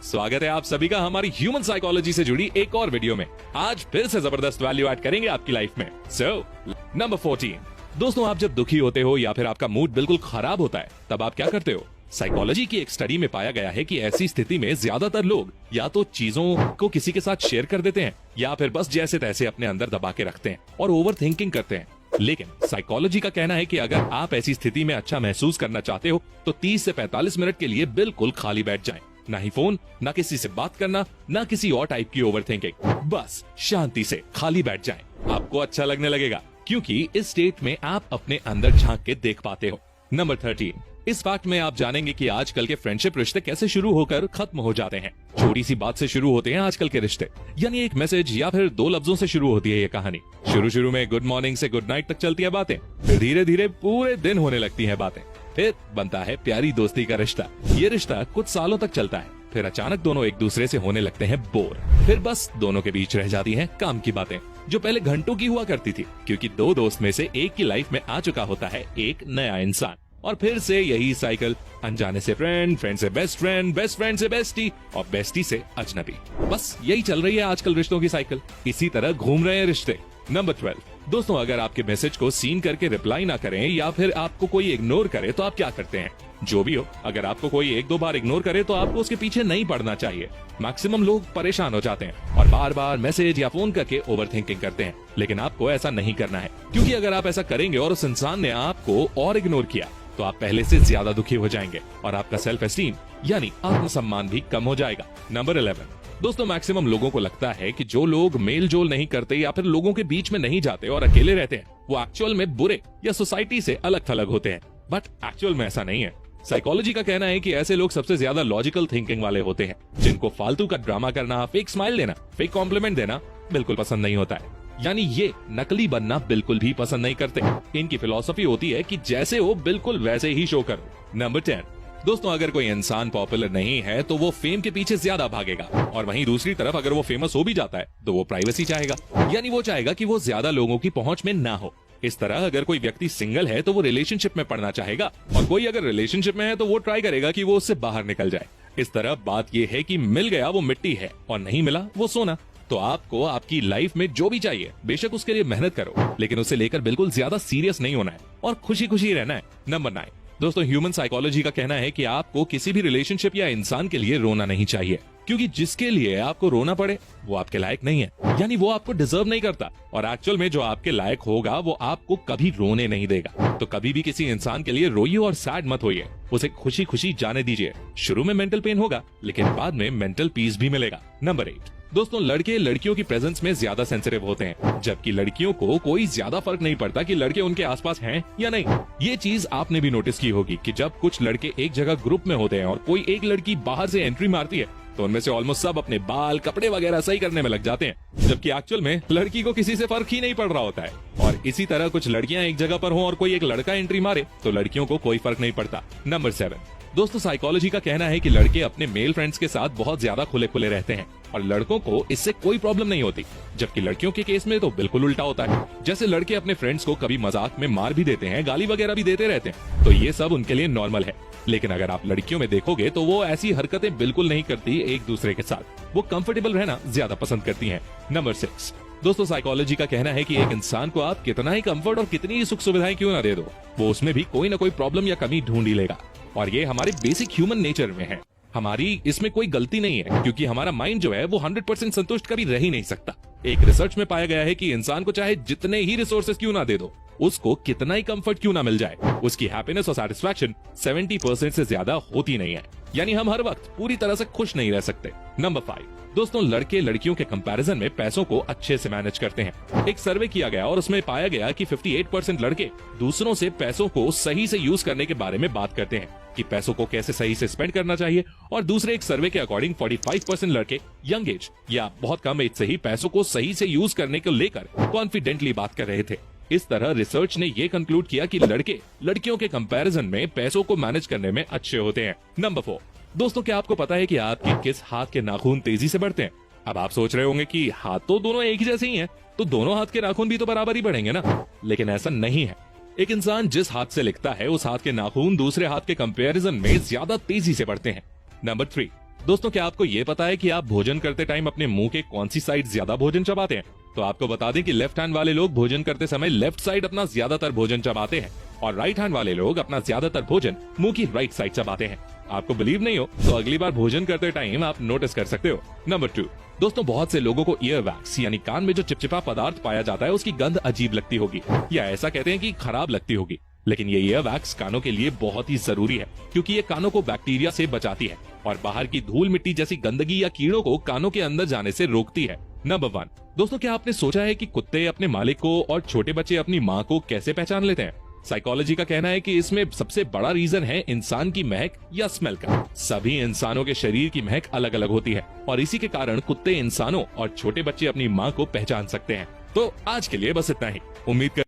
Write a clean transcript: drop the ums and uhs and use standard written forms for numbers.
स्वागत है आप सभी का हमारी ह्यूमन साइकोलॉजी से जुड़ी एक और वीडियो में। आज फिर से जबरदस्त वैल्यू ऐड करेंगे आपकी लाइफ में। नंबर 14। दोस्तों, आप जब दुखी होते हो या फिर आपका मूड बिल्कुल खराब होता है, तब आप क्या करते हो? साइकोलॉजी की एक स्टडी में पाया गया है कि ऐसी स्थिति में ज्यादातर लोग या तो चीजों को किसी के साथ शेयर कर देते हैं या फिर बस जैसे तैसे अपने अंदर दबा के रखते हैं और ओवर थिंकिंग करते हैं। लेकिन साइकोलॉजी का कहना है कि अगर आप ऐसी स्थिति में अच्छा महसूस करना चाहते हो तो 30 से 45 मिनट के लिए बिल्कुल खाली बैठ जाएं। ना ही फोन, ना किसी से बात करना, ना किसी और टाइप की ओवर थिंकिंग। बस शांति से खाली बैठ जाएं। आपको अच्छा लगने लगेगा क्योंकि इस स्टेट में आप अपने अंदर झांक के देख पाते हो। नंबर 13। इस फैक्ट में आप जानेंगे कि आजकल के फ्रेंडशिप रिश्ते कैसे शुरू होकर खत्म हो जाते हैं। छोटी सी बात से शुरू होते हैं आजकल के रिश्ते, यानी एक मैसेज या फिर 2 लफ्जों से शुरू होती है ये कहानी। शुरू में गुड मॉर्निंग से गुड नाइट तक चलती है बातें, फिर धीरे धीरे पूरे दिन होने लगती है बातें, फिर बनता है प्यारी दोस्ती का रिश्ता। ये रिश्ता कुछ सालों तक चलता है, फिर अचानक दोनों एक दूसरे से होने लगते हैं बोर। फिर बस दोनों के बीच रह जाती हैं काम की बातें, जो पहले घंटों की हुआ करती थी, क्योंकि 2 दोस्त में से एक की लाइफ में आ चुका होता है एक नया इंसान। और फिर से यही साइकिल, अनजाने से फ्रेंड, फ्रेंड से बेस्ट फ्रेंड, बेस्ट फ्रेंड से बेस्टी और बेस्टी से अजनबी। बस यही चल रही है आजकल रिश्तों की साइकिल। इसी तरह घूम रहे हैं रिश्ते। नंबर 12। दोस्तों, अगर आपके मैसेज को सीन करके रिप्लाई ना करें या फिर आपको कोई इग्नोर करे तो आप क्या करते हैं? जो भी हो, अगर आपको कोई 1-2 बार इग्नोर करे तो आपको उसके पीछे नहीं पड़ना चाहिए। मैक्सिमम लोग परेशान हो जाते हैं और बार बार मैसेज या फोन करके ओवर थिंकिंग करते हैं, लेकिन आपको ऐसा नहीं करना है, क्योंकि अगर आप ऐसा करेंगे और उस इंसान ने आपको और इग्नोर किया तो आप पहले से ज्यादा दुखी हो जाएंगे और आपका सेल्फ एस्टीम यानी आत्मसम्मान भी कम हो जाएगा। नंबर 11। दोस्तों, मैक्सिमम लोगों को लगता है कि जो लोग मेल जोल नहीं करते या फिर लोगों के बीच में नहीं जाते और अकेले रहते हैं, वो एक्चुअल में बुरे या सोसाइटी से अलग थलग होते हैं। बट एक्चुअल में ऐसा नहीं है। साइकोलॉजी का कहना है कि ऐसे लोग सबसे ज्यादा लॉजिकल थिंकिंग वाले होते हैं, जिनको फालतू का ड्रामा करना, फेक स्माइल देना, फेक कॉम्प्लीमेंट देना बिल्कुल पसंद नहीं होता है। यानी ये नकली बनना बिल्कुल भी पसंद नहीं करते। इनकी फिलॉसफी होती है कि जैसे हो बिल्कुल वैसे ही शो करो। नंबर 10। दोस्तों, अगर कोई इंसान पॉपुलर नहीं है तो वो फेम के पीछे ज्यादा भागेगा, और वहीं दूसरी तरफ अगर वो फेमस हो भी जाता है तो वो प्राइवेसी चाहेगा, यानी वो चाहेगा कि वो ज्यादा लोगों की पहुंच में ना हो। इस तरह अगर कोई व्यक्ति सिंगल है तो वो रिलेशनशिप में पड़ना चाहेगा, और कोई अगर रिलेशनशिप में है तो वो ट्राई करेगा कि वो उससे बाहर निकल जाए। इस तरह बात ये है कि मिल गया वो मिट्टी है और नहीं मिला वो सोना। तो आपको आपकी लाइफ में जो भी चाहिए बेशक उसके लिए मेहनत करो, लेकिन उसे लेकर बिल्कुल ज्यादा सीरियस नहीं होना है और खुशी खुशी रहना है। नंबर 9। दोस्तों, ह्यूमन साइकोलॉजी का कहना है कि आपको किसी भी रिलेशनशिप या इंसान के लिए रोना नहीं चाहिए, क्योंकि जिसके लिए आपको रोना पड़े वो आपके लायक नहीं है, यानी वो आपको डिजर्व नहीं करता। और एक्चुअल में जो आपके लायक होगा वो आपको कभी रोने नहीं देगा। तो कभी भी किसी इंसान के लिए रोइए और सैड मत होइए, उसे खुशी खुशी जाने दीजिए। शुरू में मेंटल पेन होगा, लेकिन बाद में मेंटल पीस भी मिलेगा। नंबर 8। दोस्तों, लड़के लड़कियों की प्रेजेंस में ज्यादा सेंसिटिव होते हैं, जबकि लड़कियों को कोई ज्यादा फर्क नहीं पड़ता कि लड़के उनके आसपास हैं या नहीं। ये चीज आपने भी नोटिस की होगी कि जब कुछ लड़के एक जगह ग्रुप में होते हैं और कोई एक लड़की बाहर से एंट्री मारती है तो उनमें से ऑलमोस्ट सब अपने बाल, कपड़े वगैरह सही करने में लग जाते हैं, जबकि एक्चुअल में लड़की को किसी से फर्क ही नहीं पड़ रहा होता है। और इसी तरह कुछ लड़कियां एक जगह पर हों और कोई एक लड़का एंट्री मारे तो लड़कियों को कोई फर्क नहीं पड़ता। नंबर 7। दोस्तों, साइकोलॉजी का कहना है कि लड़के अपने मेल फ्रेंड्स के साथ बहुत ज्यादा खुले खुले रहते हैं और लड़कों को इससे कोई प्रॉब्लम नहीं होती, जबकि लड़कियों के केस में तो बिल्कुल उल्टा होता है। जैसे लड़के अपने फ्रेंड्स को कभी मजाक में मार भी देते हैं, गाली वगैरह भी देते रहते हैं, तो ये सब उनके लिए नॉर्मल है। लेकिन अगर आप लड़कियों में देखोगे तो वो ऐसी हरकतें बिल्कुल नहीं करती एक दूसरे के साथ। वो कंफर्टेबल रहना ज्यादा पसंद करती हैं। नंबर 6। दोस्तों, साइकोलॉजी का कहना है कि एक इंसान को आप कितना ही कंफर्ट और कितनी ही सुख सुविधाएं क्यों ना दे दो, वो उसमें भी कोई ना कोई प्रॉब्लम या कमी ढूंढ ही लेगा। और ये हमारे बेसिक ह्यूमन नेचर में है। हमारी इसमें कोई गलती नहीं है, क्योंकि हमारा माइंड जो है वो 100% संतुष्ट कभी रह ही नहीं सकता। एक रिसर्च में पाया गया है कि इंसान को चाहे जितने ही रिसोर्सेज क्यों ना दे दो, उसको कितना ही कंफर्ट क्यों ना मिल जाए, उसकी हैप्पीनेस और सैटिस्फैक्शन 70% से ज्यादा होती नहीं है। यानी हम हर वक्त पूरी तरह से खुश नहीं रह सकते। नंबर 5। दोस्तों, लड़के लड़कियों के कंपैरिजन में पैसों को अच्छे से मैनेज करते हैं। एक सर्वे किया गया और उसमें पाया गया कि 58% लड़के दूसरों से पैसों को सही से यूज करने के बारे में बात करते हैं, कि पैसों को कैसे सही से स्पेंड करना चाहिए। और दूसरे एक सर्वे के अकॉर्डिंग 45% लड़के यंग एज या बहुत कम एज से ही पैसों को सही से यूज करने को लेकर कॉन्फिडेंटली बात कर रहे थे। इस तरह रिसर्च ने ये कंक्लूड किया कि लड़के लड़कियों के कंपैरिजन में पैसों को मैनेज करने में अच्छे होते हैं। नंबर 4। दोस्तों, क्या आपको पता है कि आपके किस हाथ के नाखून तेजी से बढ़ते हैं? अब आप सोच रहे होंगे कि हाथ तो दोनों एक ही जैसे ही हैं, तो दोनों हाथ के नाखून भी तो बराबर ही बढ़ेंगे ना। लेकिन ऐसा नहीं है। एक इंसान जिस हाथ से लिखता है उस हाथ के नाखून दूसरे हाथ के कंपैरिजन में ज्यादा तेजी से बढ़ते हैं। नंबर 3। दोस्तों, क्या आपको ये पता है कि आप भोजन करते टाइम अपने मुंह के कौन सी साइड ज्यादा भोजन चबाते हैं? तो आपको बता दें कि लेफ्ट हैंड वाले लोग भोजन करते समय लेफ्ट साइड अपना ज्यादातर भोजन चबाते हैं और राइट हैंड वाले लोग अपना ज्यादातर भोजन मुंह की राइट साइड चबाते हैं। आपको बिलीव नहीं हो तो अगली बार भोजन करते टाइम आप नोटिस कर सकते हो। नंबर 2, दोस्तों, बहुत से लोगों को ईयर वैक्स यानी कान में जो चिपचिपा पदार्थ पाया जाता है उसकी गंध अजीब लगती होगी या ऐसा कहते हैं कि खराब लगती होगी। लेकिन ये ईयर वैक्स कानों के लिए बहुत ही जरूरी है क्योंकि ये कानों को बैक्टीरिया से बचाती है और बाहर की धूल मिट्टी जैसी गंदगी या कीड़ों को कानों के अंदर जाने से रोकती है। नंबर 1, दोस्तों, क्या आपने सोचा है कि कुत्ते अपने मालिक को और छोटे बच्चे अपनी माँ को कैसे पहचान लेते हैं? साइकोलॉजी का कहना है कि इसमें सबसे बड़ा रीजन है इंसान की महक या स्मेल का। सभी इंसानों के शरीर की महक अलग अलग होती है और इसी के कारण कुत्ते इंसानों और छोटे बच्चे अपनी माँ को पहचान सकते हैं। तो आज के लिए बस इतना ही। उम्मीद